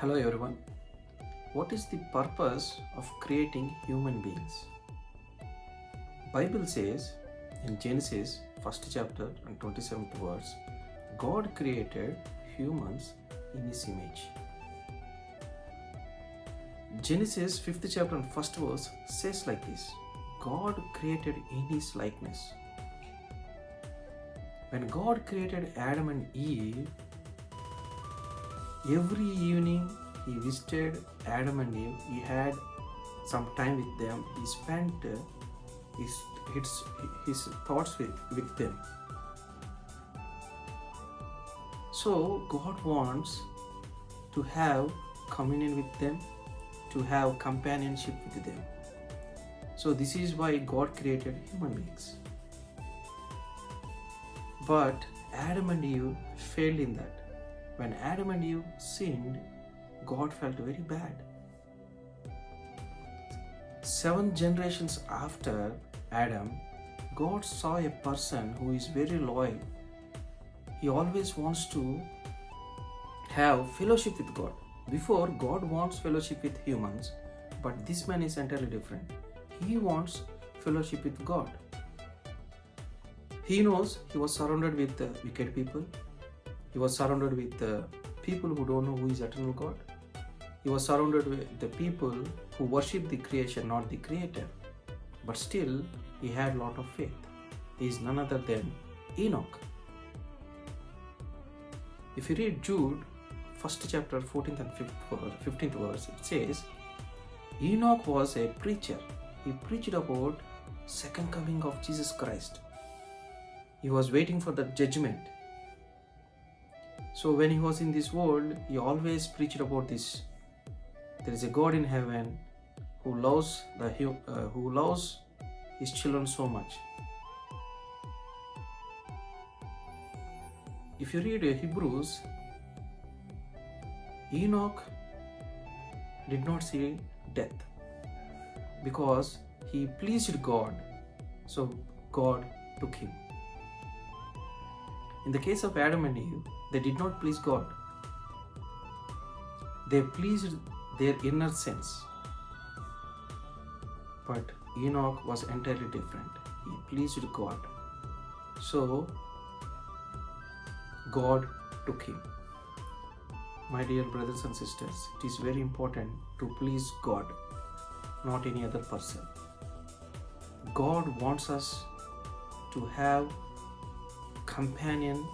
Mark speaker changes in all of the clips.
Speaker 1: Hello everyone. What is the purpose of creating human beings? Bible says in Genesis 1st chapter and 27th verse, God created humans in his image. Genesis 5th chapter and 1st verse says like this, God created in his likeness. When God created Adam and Eve, every evening he visited Adam and Eve. He had some time with them. He spent his thoughts with them. So God wants to have communion with them, to have companionship with them. So this is why God created human beings. But Adam and Eve failed in that. When Adam and Eve sinned, God felt very bad. 7 generations after Adam, God saw a person who is very loyal. He always wants to have fellowship with God. Before, God wants fellowship with humans, but this man is entirely different. He wants fellowship with God. He knows he was surrounded with wicked people. He was surrounded with people who don't know who is eternal God. He was surrounded with the people who worship the creation, not the creator. But still, he had a lot of faith. He is none other than Enoch. If you read Jude, 1st chapter, 14th and 15th verse, it says, Enoch was a preacher. He preached about second coming of Jesus Christ. He was waiting for the judgment. So when he was in this world, he always preached about this. There is a God in heaven who loves his children so much. If you read Hebrews, Enoch did not see death because he pleased God, so God took him. In the case of Adam and Eve, they did not please God. They pleased their inner sense. But Enoch was entirely different. He pleased God. So, God took him. My dear brothers and sisters, it is very important to please God, not any other person. God wants us to have companionship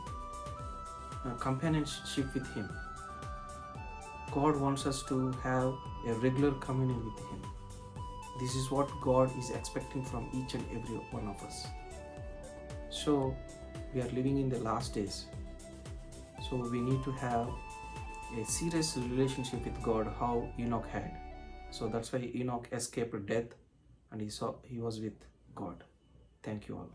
Speaker 1: with him. God wants us to have a regular communion with him. This is what God is expecting from each and every one of us. So we are living in the last days. So we need to have a serious relationship with God, how Enoch had. So that's why Enoch escaped death and he was with God. Thank you all.